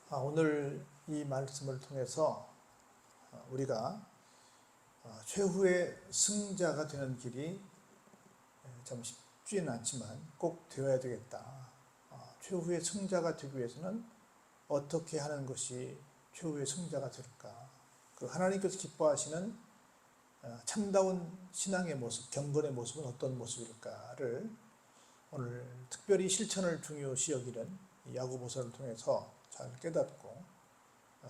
오늘 이 말씀을 통해서 우리가 최후의 승자가 되는 길이 참 쉽지는 않지만 꼭 되어야 되겠다. 최후의 승자가 되기 위해서는 어떻게 하는 것이 최후의 승자가 될까? 그 하나님께서 기뻐하시는 참다운 신앙의 모습, 경건의 모습은 어떤 모습일까를 오늘 특별히 실천을 중요시 여기는 야고보서를 통해서 잘 깨닫고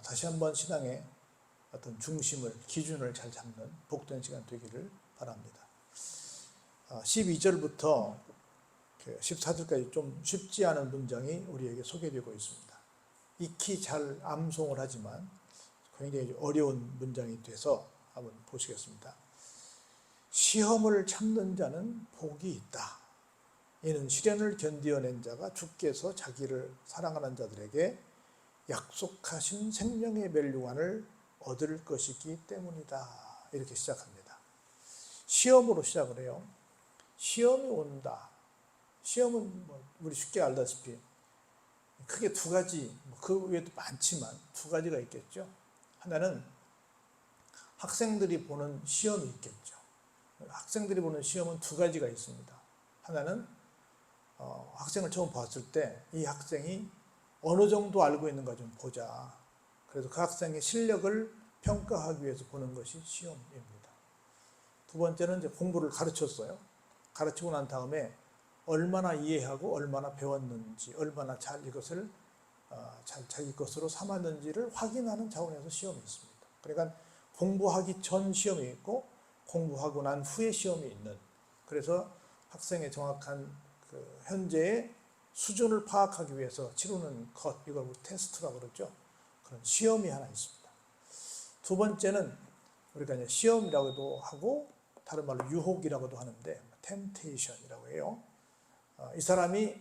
다시 한번 신앙의 어떤 중심을, 기준을 잘 잡는 복된 시간 되기를 바랍니다. 12절부터 14절까지 좀 쉽지 않은 문장이 우리에게 소개되고 있습니다. 익히 잘 암송을 하지만 굉장히 어려운 문장이 돼서 한번 보시겠습니다. 시험을 참는 자는 복이 있다. 이는 시련을 견디어낸 자가 주께서 자기를 사랑하는 자들에게 약속하신 생명의 멸류관을 얻을 것이기 때문이다. 이렇게 시작합니다. 시험으로 시작을 해요. 시험이 온다. 시험은 우리 쉽게 알다시피 크게 두 가지, 그 외에도 많지만 두 가지가 있겠죠. 하나는 학생들이 보는 시험이 있겠죠. 학생들이 보는 시험은 두 가지가 있습니다. 하나는 학생을 처음 봤을 때 이 학생이 어느 정도 알고 있는가 좀 보자. 그래서 그 학생의 실력을 평가하기 위해서 보는 것이 시험입니다. 두 번째는 이제 공부를 가르쳤어요. 가르치고 난 다음에 얼마나 이해하고 얼마나 배웠는지, 얼마나 잘 이것을 자기 것으로 삼았는지를 확인하는 차원에서 시험이 있습니다. 그러니까 공부하기 전 시험이 있고 공부하고 난 후에 시험이 있는, 그래서 학생의 정확한 그 현재의 수준을 파악하기 위해서 치르는 것, 이걸 우리 테스트라고 그러죠. 그런 시험이 하나 있습니다. 두 번째는 우리가 이제 시험이라고도 하고 다른 말로 유혹이라고도 하는데 템테이션이라고 해요. 이 사람이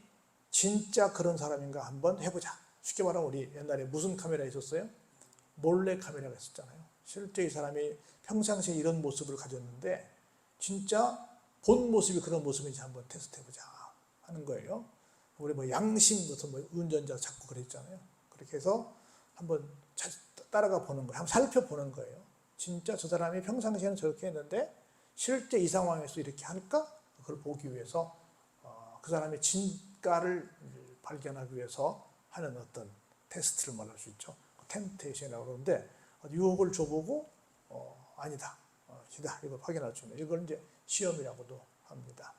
진짜 그런 사람인가 한번 해보자. 쉽게 말하면 우리 옛날에 무슨 카메라 있었어요? 몰래 카메라가 있었잖아요. 실제 이 사람이 평상시에 이런 모습을 가졌는데 진짜 본 모습이 그런 모습인지 한번 테스트해보자 하는 거예요. 우리 양심, 무슨 운전자 잡고 그랬잖아요. 그렇게 해서 한번 따라가 보는 거예요. 한번 살펴보는 거예요. 진짜 저 사람이 평상시에는 저렇게 했는데 실제 이 상황에서 이렇게 할까? 그걸 보기 위해서 그 사람의 진가를 발견하기 위해서 하는 어떤 테스트를 말할 수 있죠. 템테이션이라고 그러는데 유혹을 줘보고 아니다, 이걸 확인할 수 있는, 이걸 이제 시험이라고도 합니다.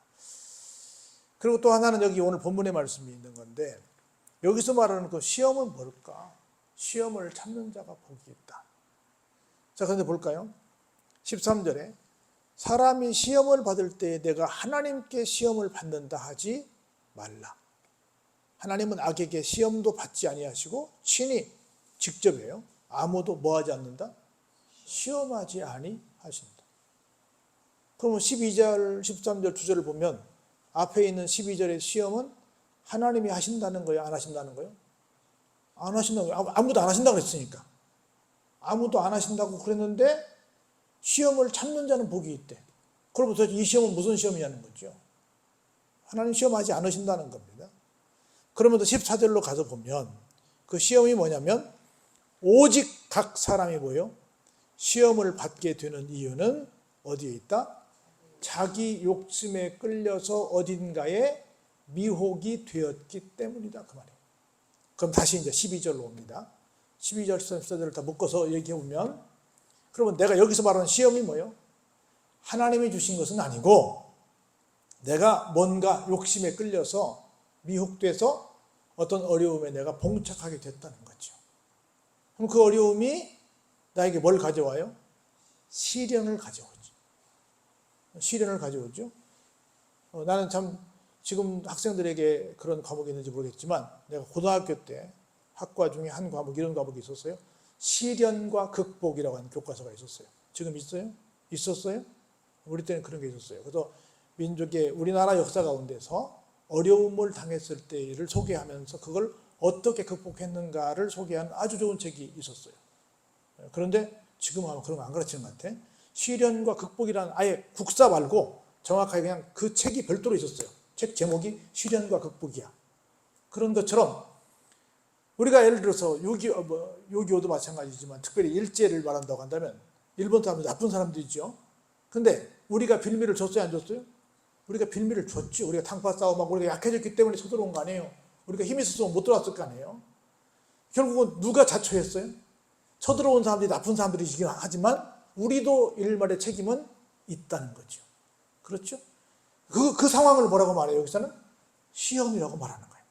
그리고 또 하나는 여기 오늘 본문의 말씀이 있는 건데 여기서 말하는 그 시험은 뭘까? 시험을 참는 자가 복이 있다. 자, 그런데 볼까요? 13절에 사람이 시험을 받을 때 내가 하나님께 시험을 받는다 하지 말라. 하나님은 악에게 시험도 받지 아니하시고 친히 직접이에요. 아무도 뭐하지 않는다? 시험하지 아니하신다. 그러면 12절, 13절, 2절을 보면 앞에 있는 12절의 시험은 하나님이 하신다는 거예요? 안 하신다는 거예요? 안 하신다는 거예요. 아무도 안 하신다고 그랬으니까. 아무도 안 하신다고 그랬는데 시험을 참는 자는 복이 있대. 그럼 도대체 이 시험은 무슨 시험이냐는 거죠. 하나님 시험하지 않으신다는 겁니다. 그러면 또 14절로 가서 보면 그 시험이 뭐냐면 오직 각 사람이 뭐예요? 시험을 받게 되는 이유는 어디에 있다? 자기 욕심에 끌려서 어딘가에 미혹이 되었기 때문이다. 그 말이에요. 그럼 다시 이제 12절로 옵니다. 12절, 14절을 다 묶어서 얘기해보면 그러면 내가 여기서 말하는 시험이 뭐예요? 하나님이 주신 것은 아니고 내가 뭔가 욕심에 끌려서 미혹돼서 어떤 어려움에 내가 봉착하게 됐다는 거죠. 그럼 그 어려움이 나에게 뭘 가져와요? 시련을 가져오죠. 시련을 가져오죠. 나는 참 지금 학생들에게 그런 과목이 있는지 모르겠지만 내가 고등학교 때 학과 중에 한 과목, 이런 과목이 있었어요. 시련과 극복이라고 하는 교과서가 있었어요. 지금 있어요? 있었어요? 우리 때는 그런 게 있었어요. 그래서 민족의 우리나라 역사 가운데서 어려움을 당했을 때를 소개하면서 그걸 어떻게 극복했는가를 소개한 아주 좋은 책이 있었어요. 그런데 지금 아마 그런 거 안 가르치는 것 같아. 시련과 극복이라는 아예 국사 말고 정확하게 그냥 그 책이 별도로 있었어요. 책 제목이 시련과 극복이야. 그런 것처럼 우리가 예를 들어서 6.25도 마찬가지지만 특별히 일제를 말한다고 한다면 일본 사람들 나쁜 사람들이죠. 근데 우리가 빌미를 줬어요, 안 줬어요? 우리가 빌미를 줬죠. 우리가 당파 싸움하고 우리가 약해졌기 때문에 쳐들어온 거 아니에요. 우리가 힘이 있었으면 못 들어왔을 거 아니에요. 결국은 누가 자초했어요? 쳐들어온 사람들이 나쁜 사람들이긴 하지만 우리도 일말의 책임은 있다는 거죠. 그렇죠? 그 상황을 뭐라고 말해요? 여기서는 시험이라고 말하는 거예요.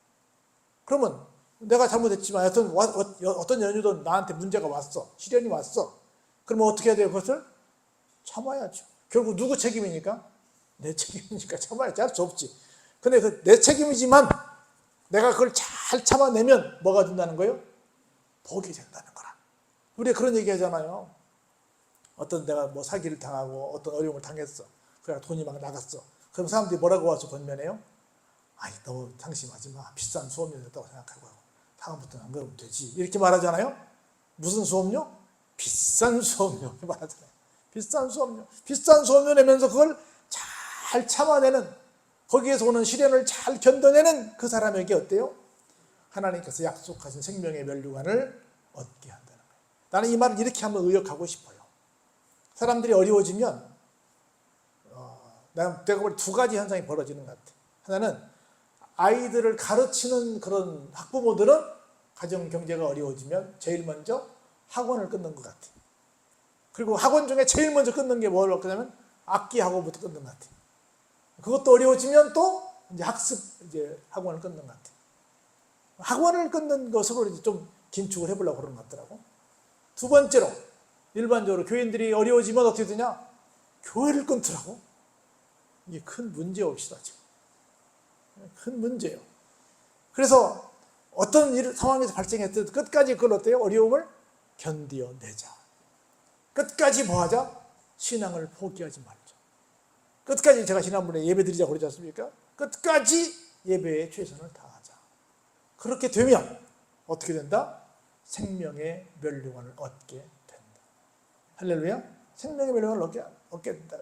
그러면 내가 잘못했지만 어떤 연유든 나한테 문제가 왔어. 시련이 왔어. 그러면 어떻게 해야 돼요? 그것을 참아야죠. 결국 누구 책임이니까? 내 책임이니까 참아야지. 할 수 없지. 근데 내 책임이지만 내가 그걸 잘 참아내면 뭐가 된다는 거예요? 복이 된다는 거라. 우리가 그런 얘기 하잖아요. 내가 뭐 사기를 당하고 어떤 어려움을 당했어. 그래 돈이 막 나갔어. 그럼 사람들이 뭐라고 와서 권면해요? 아이, 너무 상심하지 마. 비싼 수업료였다고 생각하고 다음부터는 안 그러면 되지. 이렇게 말하잖아요. 무슨 수업료? 비싼 수업료 말하잖아요. 비싼 수업료. 비싼 수업료 내면서 그걸 잘 참아내는, 거기에서 오는 시련을 잘 견뎌내는 그 사람에게 어때요? 하나님께서 약속하신 생명의 면류관을 얻게 한다는 거예요. 나는 이 말을 이렇게 한번 의역하고 싶어요. 사람들이 어려워지면 내가 볼 때 두 가지 현상이 벌어지는 것 같아요. 하나는 아이들을 가르치는 그런 학부모들은 가정 경제가 어려워지면 제일 먼저 학원을 끊는 것 같아요. 그리고 학원 중에 제일 먼저 끊는 게 뭐라고 하냐면 악기 학원부터 끊는 것 같아요. 그것도 어려워지면 또 이제 학원을 끊는 것 같아요. 학원을 끊는 것으로 이제 좀 긴축을 해보려고 그러는 것 같더라고. 두 번째로, 일반적으로 교인들이 어려워지면 어떻게 되냐? 교회를 끊더라고. 이게 큰 문제옵시다, 지금. 큰 문제예요. 그래서 어떤 상황에서 발생했든 끝까지 그걸 어때요? 어려움을 견디어내자. 끝까지 뭐 하자? 신앙을 포기하지 말자. 끝까지 제가 지난번에 예배 드리자고 그러지 않습니까? 끝까지 예배에 최선을 다하자. 그렇게 되면 어떻게 된다? 생명의 면류관을 얻게 된다. 할렐루야? 생명의 면류관을 얻게 된다.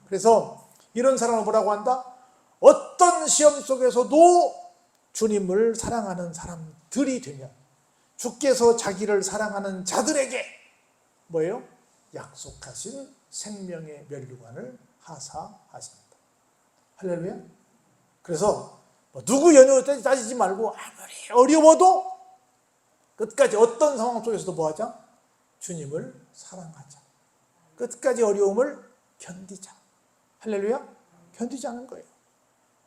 그래서 이런 사람을 뭐라고 한다? 어떤 시험 속에서도 주님을 사랑하는 사람들이 되면 주께서 자기를 사랑하는 자들에게 뭐예요? 약속하신 생명의 면류관을 하사하십니다. 할렐루야. 그래서 누구 연유 따지지 말고 아무리 어려워도 끝까지 어떤 상황 속에서도 뭐하자? 주님을 사랑하자. 끝까지 어려움을 견디자. 할렐루야. 견디지 않는 거예요.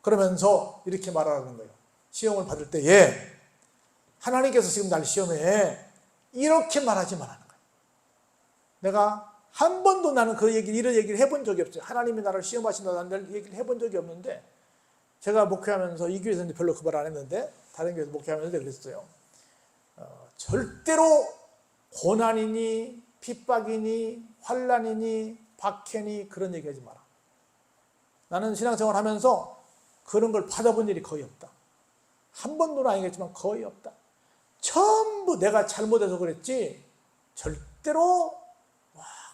그러면서 이렇게 말하는 거예요. 시험을 받을 때에 하나님께서 지금 날 시험해, 이렇게 말하지 말라는 거예요. 내가 한 번도 나는 이런 얘기를 해본 적이 없어요. 하나님이 나를 시험하신다는 얘기를 해본 적이 없는데, 제가 목회하면서 이 교회에서는 별로 그 말 안 했는데 다른 교회에서 목회하면서 그랬어요. 절대로 고난이니 핍박이니 환난이니 박해니 그런 얘기하지 마라. 나는 신앙생활 하면서 그런 걸 받아본 일이 거의 없다. 한 번도는 아니겠지만 거의 없다. 전부 내가 잘못해서 그랬지 절대로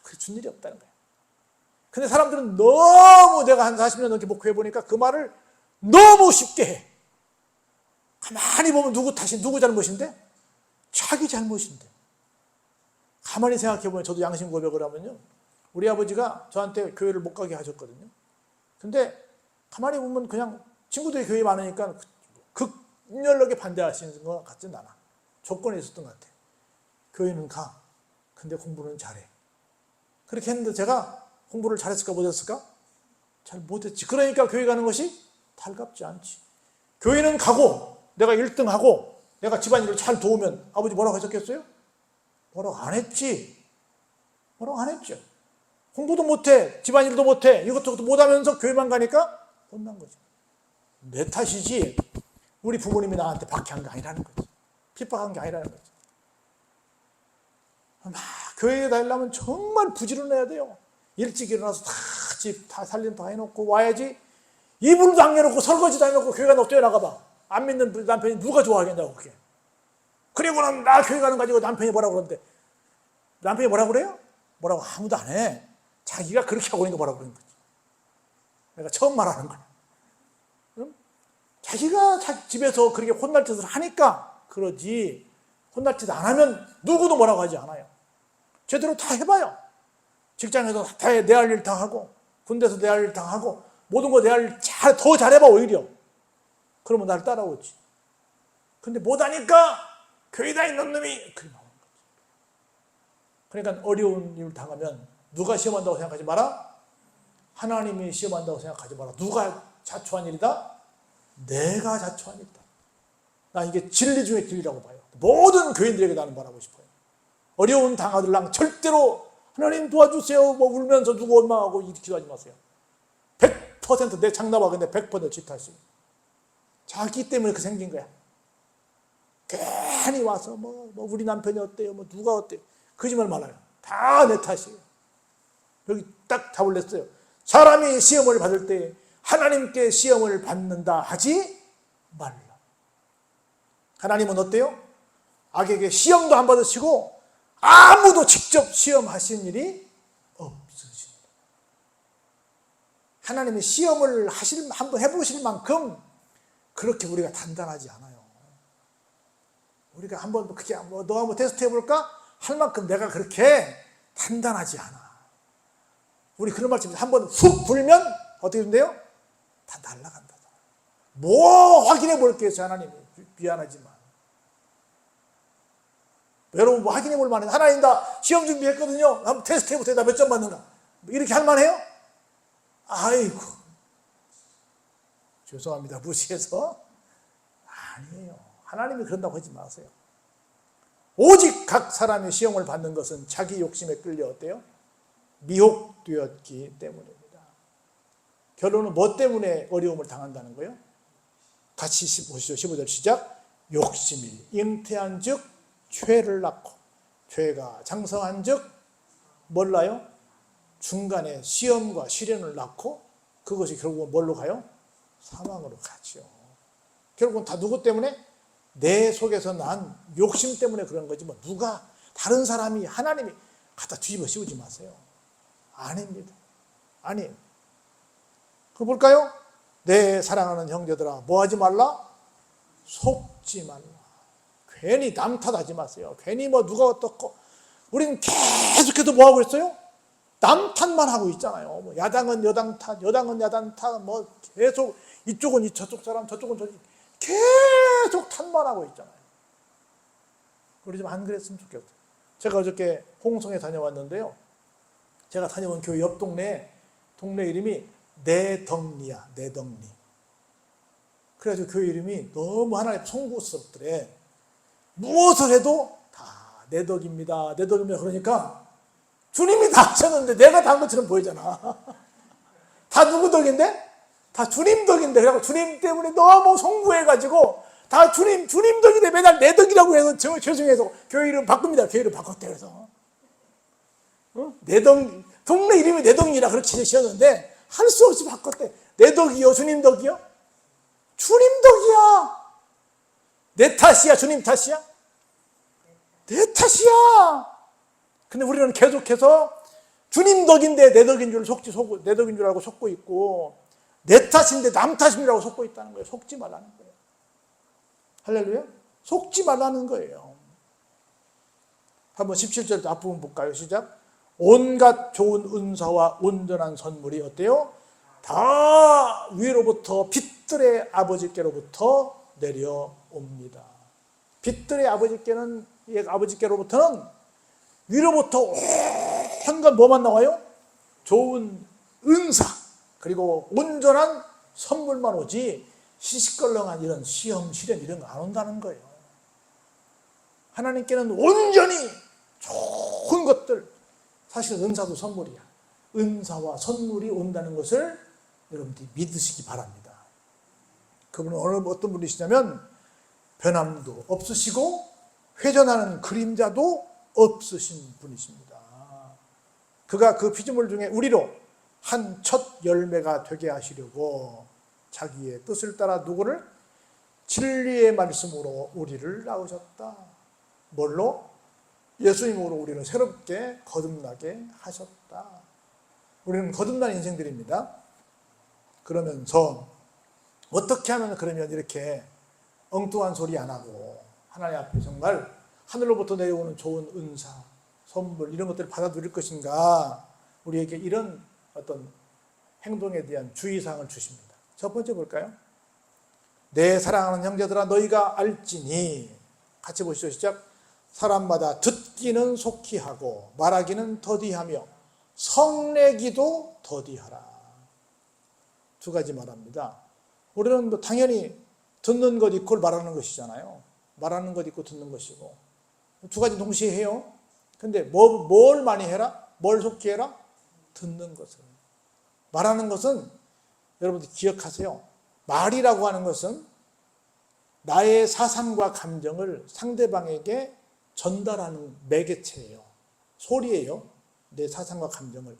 그게 준 일이 없다는 거예요. 근데 사람들은 너무 내가 한 40년 넘게 목회해보니까 그 말을 너무 쉽게 해. 가만히 보면 누구 잘못인데? 자기 잘못인데. 가만히 생각해보면, 저도 양심 고백을 하면요, 우리 아버지가 저한테 교회를 못 가게 하셨거든요. 근데 가만히 보면 그냥 친구들이 교회 많으니까 극렬하게 반대하시는 것 같진 않아. 조건이 있었던 것 같아요. 교회는 가. 근데 공부는 잘해. 그렇게 했는데 제가 공부를 잘했을까 못했을까? 잘 못했지. 그러니까 교회 가는 것이 달갑지 않지. 교회는 가고 내가 1등하고 내가 집안일을 잘 도우면 아버지 뭐라고 하셨겠어요? 뭐라고 안 했지. 뭐라고 안 했죠. 공부도 못해, 집안일도 못해, 이것저것 못하면서 교회만 가니까 혼난 거지. 내 탓이지 우리 부모님이 나한테 박해한 게 아니라는 거지. 핍박한 게 아니라는 거지. 교회에 다니려면 정말 부지런해야 돼요. 일찍 일어나서 집 다 살림 다 해놓고 와야지. 이불도 안 해놓고 설거지도 안 해놓고 교회 가서 뛰어나가봐. 안 믿는 남편이 누가 좋아하겠냐고 그게. 그리고는 나 교회 가는 거 가지고 남편이 뭐라고 그러는데, 남편이 뭐라고 그래요? 뭐라고 아무도 안 해. 자기가 그렇게 하고 있는 거 뭐라고 그러는 거지. 내가 처음 말하는 거야. 자기가 집에서 그렇게 혼날 짓을 하니까 그러지. 혼날 짓 안 하면 누구도 뭐라고 하지 않아요. 제대로 다 해봐요. 직장에서 다 내 할 일 다 하고, 군대에서 내 할 일 다 하고, 모든 거 내 할 일 더 잘해봐, 오히려. 그러면 날 따라오지. 근데 못하니까 교회 다니는 놈이 그리 나오는 거지. 그러니까 어려운 일을 당하면 누가 시험한다고 생각하지 마라. 하나님이 시험한다고 생각하지 마라. 누가 자초한 일이다? 내가 자초한 일이다. 나 이게 진리 중에 진리라고 봐요. 모든 교인들에게 나는 말하고 싶어요. 어려운 당하들랑 절대로 하나님 도와주세요 뭐 울면서 누구 원망하고 이렇게 기도하지 마세요. 100% 내 장난아 근데 100% 지탓이에요. 자기 때문에 그 생긴 거야. 괜히 와서 뭐 우리 남편이 어때요? 뭐 누가 어때요? 거짓말 말아요. 다 내 탓이에요. 여기 딱 답을 냈어요. 사람이 시험을 받을 때 하나님께 시험을 받는다 하지 말라. 하나님은 어때요? 악에게 시험도 안 받으시고 아무도 직접 시험하신 일이 없으십니다. 하나님이 시험을 한번 해보실 만큼 그렇게 우리가 단단하지 않아요. 우리가 한번 그게 너 한번 테스트 해볼까? 할 만큼 내가 그렇게 단단하지 않아. 우리 그런 말씀 한번 훅 불면 어떻게 된대요? 다 날아간다. 뭐 확인해 볼게요, 하나님이. 미안하지만. 여러분 뭐 확인해 볼 만해. 하나님 나 시험 준비했거든요. 한번 테스트 해보세요. 나 몇 점 받는가. 이렇게 할 만해요? 아이고. 죄송합니다. 무시해서. 아니에요. 하나님이 그런다고 하지 마세요. 오직 각 사람의 시험을 받는 것은 자기 욕심에 끌려 어때요? 미혹되었기 때문입니다. 결론은 뭐 때문에 어려움을 당한다는 거예요? 같이 보시죠. 15절 시작. 욕심이 잉태한 즉 죄를 낳고 죄가 장성한 즉 몰라요? 중간에 시험과 시련을 낳고 그것이 결국은 뭘로 가요? 사망으로 가죠. 결국은 다 누구 때문에? 내 속에서 난 욕심 때문에 그런 거지 뭐 누가 다른 사람이 하나님이 갖다 뒤집어 씌우지 마세요. 아닙니다. 아니에요. 그거 볼까요? 내 사랑하는 형제들아 뭐 하지 말라? 속지 말라. 괜히 남 탓하지 마세요. 괜히 뭐 누가 어떻고 우리는 계속해서 뭐 하고 있어요? 남 탓만 하고 있잖아요. 뭐 야당은 여당 탓, 여당은 야당 탓, 뭐 계속 이쪽은 저쪽 사람, 저쪽은 저쪽 계속 탓만 하고 있잖아요. 우리 좀 안 그랬으면 좋겠어요. 제가 어저께 홍성에 다녀왔는데요. 제가 다녀온 교회 옆 동네 이름이 내덕리야. 내덕리. 그래가지고 교회 이름이 너무 하나님 송구스럽더래. 무엇을 해도 다 내 덕입니다. 내 덕입니다. 그러니까 주님이 다 하셨는데 내가 다 한 것처럼 보이잖아. 다 누구 덕인데? 다 주님 덕인데. 그래서 주님 때문에 너무 송구해가지고 다 주님 덕인데 매달 내 덕이라고 해서 죄송해서 교회 이름 바꿉니다. 교회 이름 바꿨대. 그래서 내 덕, 동네 이름이 내 덕이라 그렇게 지으셨는데 할 수 없이 바꿨대. 내 덕이요? 주님 덕이요? 주님 덕이야. 내 탓이야? 주님 탓이야? 내 탓이야. 근데 우리는 계속해서 주님 덕인데 내 덕인 줄 내 덕인 줄 알고 속고 있고 내 탓인데 남 탓이라고 속고 있다는 거예요. 속지 말라는 거예요. 할렐루야? 속지 말라는 거예요. 한번 17절 앞부분 볼까요? 시작. 온갖 좋은 은사와 온전한 선물이 어때요? 다 위로부터 빛들의 아버지께로부터 내려옵니다. 빛들의 아버지께로부터는 위로부터 온갖 뭐만 나와요? 좋은 은사 그리고 온전한 선물만 오지 시시껄렁한 이런 시험, 시련 이런 거 안 온다는 거예요. 하나님께는 온전히 좋은 것들, 사실 은사도 선물이야. 은사와 선물이 온다는 것을 여러분들이 믿으시기 바랍니다. 그분은 어떤 분이시냐면 변함도 없으시고 회전하는 그림자도 없으신 분이십니다. 그가 그 피조물 중에 우리로 한 첫 열매가 되게 하시려고 자기의 뜻을 따라 누구를? 진리의 말씀으로 우리를 낳으셨다. 뭘로? 예수님으로 우리를 새롭게 거듭나게 하셨다. 우리는 거듭난 인생들입니다. 그러면서 어떻게 하면 그러면 이렇게 엉뚱한 소리 안 하고 하나님 앞에 정말 하늘로부터 내려오는 좋은 은사, 선물 이런 것들을 받아들일 것인가, 우리에게 이런 어떤 행동에 대한 주의사항을 주십니다. 첫 번째 볼까요? 내 사랑하는 형제들아 너희가 알지니, 같이 보시죠. 시작. 사람마다 듣기는 속히 하고 말하기는 더디하며 성내기도 더디하라. 두 가지 말합니다. 우리는 뭐 당연히 듣는 것 있고 말하는 것이잖아요. 말하는 것 있고 듣는 것이고 두 가지 동시에 해요. 근데 뭘 많이 해라? 뭘 속히 해라? 듣는 것을. 말하는 것은 여러분들 기억하세요. 말이라고 하는 것은 나의 사상과 감정을 상대방에게 전달하는 매개체예요. 소리예요. 내 사상과 감정을.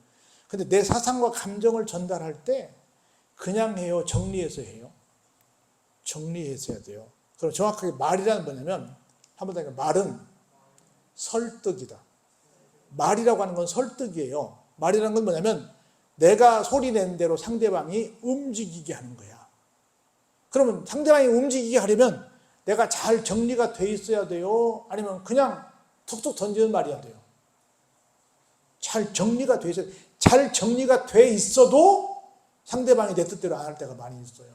근데 내 사상과 감정을 전달할 때 그냥 해요? 정리해서 해요? 정리해서 해야 돼요. 그럼 정확하게 말이라는 뭐냐면, 한번 더 말은 설득이다. 말이라고 하는 건 설득이에요. 말이라는 건 뭐냐면 내가 소리 낸 대로 상대방이 움직이게 하는 거야. 그러면 상대방이 움직이게 하려면 내가 잘 정리가 돼 있어야 돼요? 아니면 그냥 툭툭 던지는 말이야 돼요? 잘 정리가 돼 있어야 돼요. 잘 정리가 돼 있어도 상대방이 내 뜻대로 안 할 때가 많이 있어요.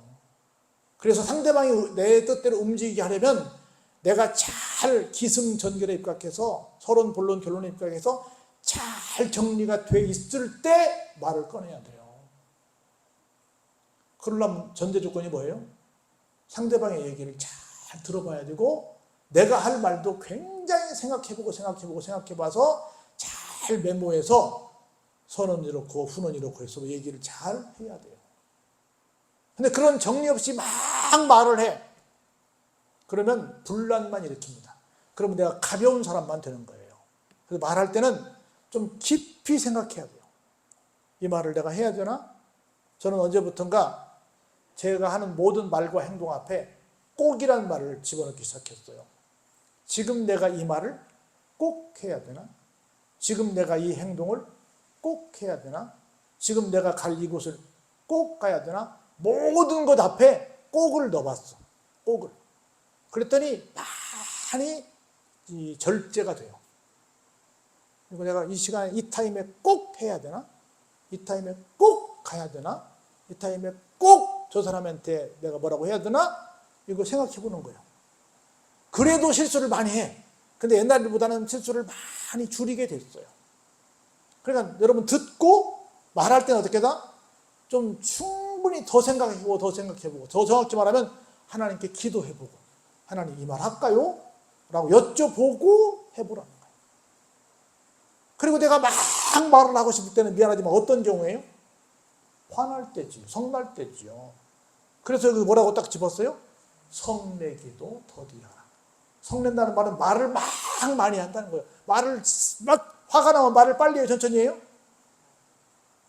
그래서 상대방이 내 뜻대로 움직이게 하려면 내가 잘 기승전결에 입각해서 서론, 본론, 결론에 입각해서 잘 정리가 돼 있을 때 말을 꺼내야 돼요. 그러려면 전제 조건이 뭐예요? 상대방의 얘기를 잘 들어봐야 되고 내가 할 말도 굉장히 생각해봐서 잘 메모해서 선언 이렇고 훈언 이렇고 해서 얘기를 잘 해야 돼요. 근데 그런 정리 없이 막 말을 해. 그러면 분란만 일으킵니다. 그러면 내가 가벼운 사람만 되는 거예요. 그래서 말할 때는 좀 깊이 생각해야 돼요. 이 말을 내가 해야 되나? 저는 언제부턴가 제가 하는 모든 말과 행동 앞에 꼭이라는 말을 집어넣기 시작했어요. 지금 내가 이 말을 꼭 해야 되나? 지금 내가 이 행동을 꼭 해야 되나? 지금 내가 갈 이곳을 꼭 가야 되나? 모든 것 앞에 꼭을 넣어봤어. 꼭을. 그랬더니 많이 절제가 돼요. 그리고 내가 이 시간에 이 타임에 꼭 해야 되나? 이 타임에 꼭 가야 되나? 이 타임에 꼭 저 사람한테 내가 뭐라고 해야 되나? 이거 생각해 보는 거예요. 그래도 실수를 많이 해. 근데 옛날보다는 실수를 많이 줄이게 됐어요. 그러니까 여러분 듣고 말할 때는 어떻게 다? 좀 충분히 더 생각해보고 더 정확히 말하면 하나님께 기도해보고 하나님 이 말 할까요? 라고 여쭤보고 해보라는 거예요. 그리고 내가 막 말을 하고 싶을 때는 미안하지만 어떤 경우에요? 화날 때지, 성날 때지요. 그래서 여기 뭐라고 딱 집었어요? 성내기도 더디하라. 성낸다는 말은 말을 막 많이 한다는 거예요. 말을 막 화가 나면 말을 빨리 해요? 천천히 해요?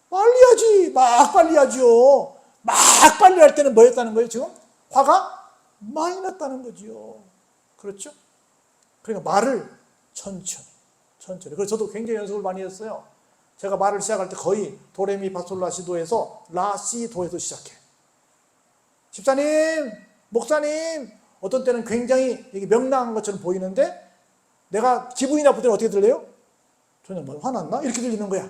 빨리 하지. 막 빨리 하죠. 막 빨리 할 때는 뭐 했다는 거예요? 지금 화가 많이 났다는 거지요. 그렇죠? 그러니까 말을 천천히. 그래서 저도 굉장히 연습을 많이 했어요. 제가 말을 시작할 때 거의 도레미파솔라시도에서 라시도에서 시작해. 집사님, 목사님, 어떤 때는 굉장히 명랑한 것처럼 보이는데 내가 기분이 나쁠 때는 어떻게 들려요? 전혀 뭐 화났나? 이렇게 들리는 거야.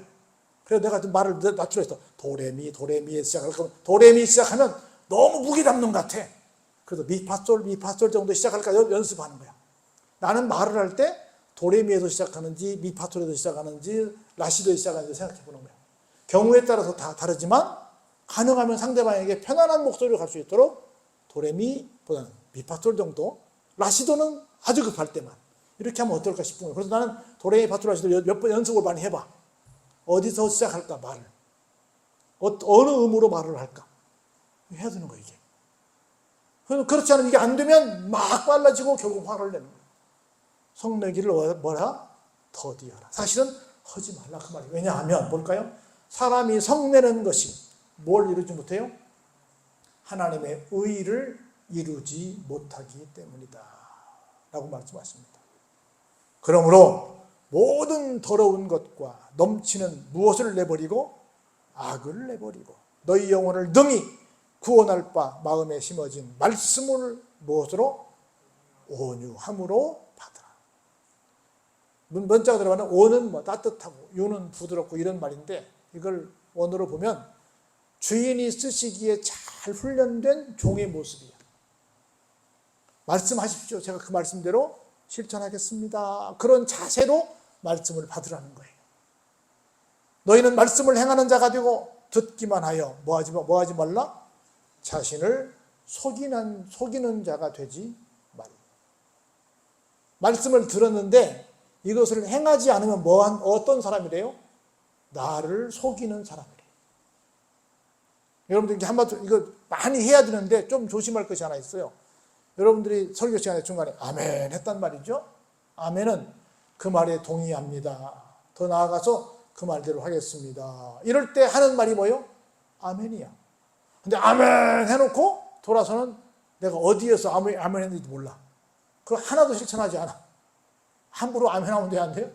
그래서 내가 말을 낮추려 했어. 도레미에 시작할 거면 도레미 시작하면 너무 무게 담는 것 같아. 그래서 미파솔 정도 시작할까 연습하는 거야. 나는 말을 할 때 도레미에서 시작하는지 미파솔에서 시작하는지 라시도에 시작하는지 생각해 보는 거야. 경우에 따라서 다 다르지만 가능하면 상대방에게 편안한 목소리로 갈 수 있도록 도레미보다는 미파솔 정도, 라시도는 아주 급할 때만 이렇게 하면 어떨까 싶은 거예요. 그래서 나는 도레미, 파솔, 라시도 몇 번 연습을 많이 해봐. 어디서 시작할까 말을, 어느 음으로 말을 할까 해야 되는 거예요. 이게. 그렇지 않으면 이게 안 되면 막 빨라지고 결국 화를 내는 거예요. 성내기를 뭐라? 더디하라. 사실은 하지 말라 그 말이에요. 왜냐하면 뭘까요? 사람이 성내는 것이 뭘 이루지 못해요? 하나님의 의를 이루지 못하기 때문이다 라고 말씀하십니다. 그러므로 모든 더러운 것과 넘치는 무엇을 내버리고 악을 내버리고 너희 영혼을 능히 구원할 바 마음에 심어진 말씀을 무엇으로? 온유함으로 받으라. 문자가 들어가는 오는 뭐 따뜻하고 유는 부드럽고 이런 말인데 이걸 원어로 보면 주인이 쓰시기에 잘 훈련된 종의 모습이야. 말씀하십시오. 제가 그 말씀대로 실천하겠습니다. 그런 자세로 말씀을 받으라는 거예요. 너희는 말씀을 행하는 자가 되고 듣기만 하여 뭐하지 말라? 자신을 속이는 자가 되지 말라. 말씀을 들었는데 이것을 행하지 않으면 어떤 사람이래요? 나를 속이는 사람이래요. 여러분들 한마디로 이거 많이 해야 되는데 좀 조심할 것이 하나 있어요. 여러분들이 설교 시간에 중간에 아멘 했단 말이죠. 아멘은 그 말에 동의합니다. 더 나아가서 그 말대로 하겠습니다. 이럴 때 하는 말이 뭐예요? 아멘이야. 근데 아멘 해놓고 돌아서는 내가 어디에서 아멘 했는지 몰라. 그걸 하나도 실천하지 않아. 함부로 아멘하면 돼, 안 돼요?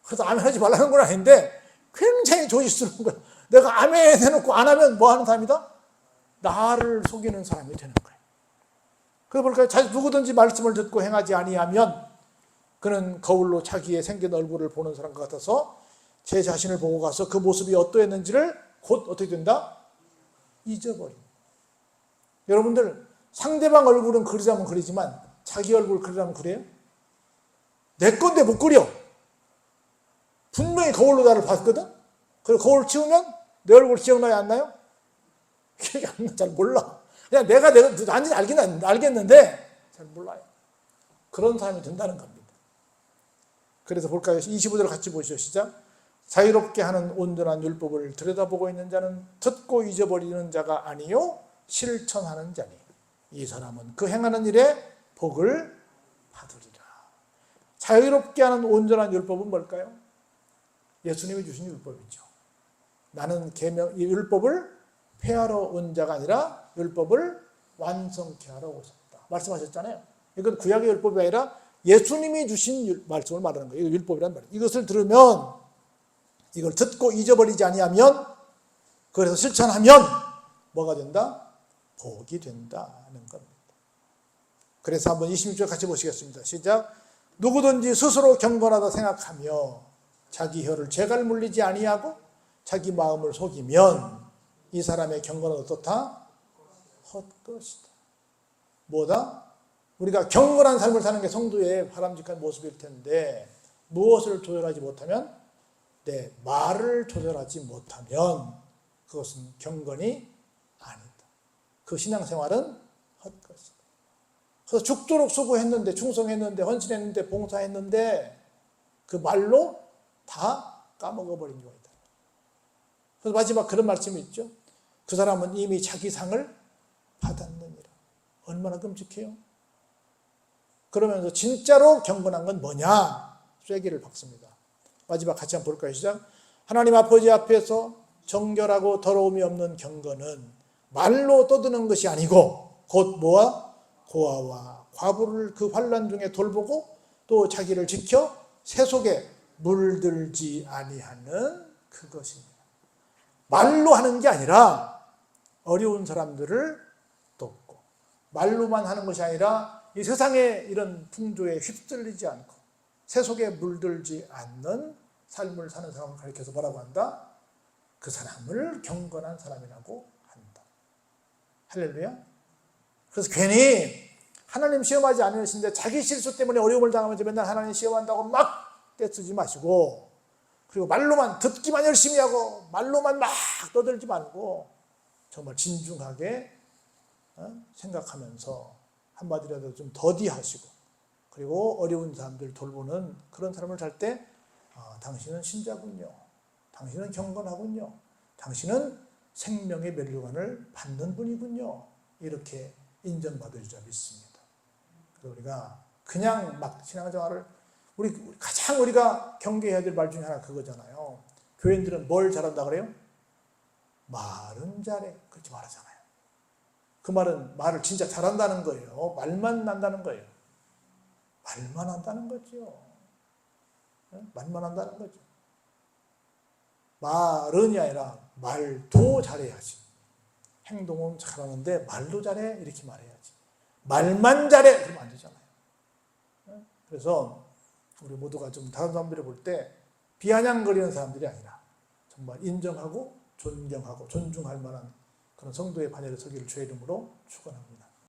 그래서 아멘하지 말라는 건 아닌데 굉장히 조심스러운 거야. 내가 아멘 해놓고 안 하면 뭐 하는 사람이다? 나를 속이는 사람이 되는 거예요. 그래서 볼까요? 누구든지 말씀을 듣고 행하지 아니하면 그는 거울로 자기의 생긴 얼굴을 보는 사람과 같아서 제 자신을 보고 가서 그 모습이 어떠했는지를 곧 어떻게 된다? 잊어버린다. 여러분들 상대방 얼굴은 그리자면 그리지만 자기 얼굴 그리라면 그래요? 내 건데 못 그려. 분명히 거울로 나를 봤거든? 그리고 거울 치우면 내 얼굴 기억나요? 안 나요? 기억이 안 나. 잘 몰라. 그냥 내가 완전히 알겠는데 잘 몰라요. 그런 사람이 된다는 겁니다. 그래서 볼까요? 25절 같이 보시죠. 시작. 자유롭게 하는 온전한 율법을 들여다보고 있는 자는 듣고 잊어버리는 자가 아니요 실천하는 자니 이 사람은 그 행하는 일에 복을 받으리라. 자유롭게 하는 온전한 율법은 뭘까요? 예수님이 주신 율법이죠. 나는 이 율법을 폐하러 온 자가 아니라 율법을 완성케 하러 오셨다. 말씀하셨잖아요. 이건 구약의 율법이 아니라 예수님이 주신 말씀을 말하는 거예요. 율법이란 말이에요. 이것을 들으면 이걸 듣고 잊어버리지 아니하면 그래서 실천하면 뭐가 된다? 복이 된다는 겁니다. 그래서 한번 26절 같이 보시겠습니다. 시작. 누구든지 스스로 경건하다 생각하며 자기 혀를 죄갈 물리지 아니하고 자기 마음을 속이면 이 사람의 경건은 어떻다? 헛것이다. 뭐다? 우리가 경건한 삶을 사는 게 성도의 바람직한 모습일 텐데 무엇을 조절하지 못하면 내 말을 조절하지 못하면 그것은 경건이 아니다. 그 신앙생활은 헛것이다. 그래서 죽도록 수고했는데 충성했는데 헌신했는데 봉사했는데 그 말로 다 까먹어버린 경우가 있다. 그래서 마지막 그런 말씀이 있죠. 그 사람은 이미 자기 상을 받았느니라. 얼마나 끔찍해요. 그러면서 진짜로 경건한 건 뭐냐? 쐐기를 박습니다. 마지막 같이 한번 볼까요? 시작. 하나님 아버지 앞에서 정결하고 더러움이 없는 경건은 말로 떠드는 것이 아니고 곧 뭐와? 고아와 과부를 그 환난 중에 돌보고 또 자기를 지켜 새 속에 물들지 아니하는 그것입니다. 말로 하는 게 아니라 어려운 사람들을 돕고 말로만 하는 것이 아니라 이 세상의 이런 풍조에 휩쓸리지 않고 새 속에 물들지 않는 삶을 사는 사람을 가리켜서 뭐라고 한다? 그 사람을 경건한 사람이라고 한다. 할렐루야. 그래서 괜히 하나님 시험하지 않으신데 자기 실수 때문에 어려움을 당하면서 맨날 하나님 시험한다고 막 떼쓰지 마시고 그리고 말로만 듣기만 열심히 하고 말로만 막 떠들지 말고 정말 진중하게 생각하면서 한마디라도 좀 더디하시고 그리고 어려운 사람들 돌보는 그런 삶을 살 때 당신은 신자군요. 당신은 경건하군요. 당신은 생명의 면류관을 받는 분이군요. 이렇게 인정받으리라 믿습니다. 그래서 우리가 그냥 막 신앙생활을 가장 우리가 경계해야 될 말 중에 하나 그거잖아요. 교인들은 뭘 잘한다 그래요? 말은 잘해. 그렇게 말하잖아요. 그 말은 말을 진짜 잘한다는 거예요. 말만 한다는 거예요. 말만 한다는 거죠. 말만 한다는 거죠. 말은이 아니라 말도 잘해야지. 행동은 잘하는데 말도 잘해 이렇게 말해야지. 말만 잘해 그러면 안 되잖아요. 그래서 우리 모두가 좀 다른 사람들을 볼 때 비아냥거리는 사람들이 아니라 정말 인정하고 존경하고 존중할 만한 그런 성도의 반열에 서기를 주의 이름으로 축원합니다.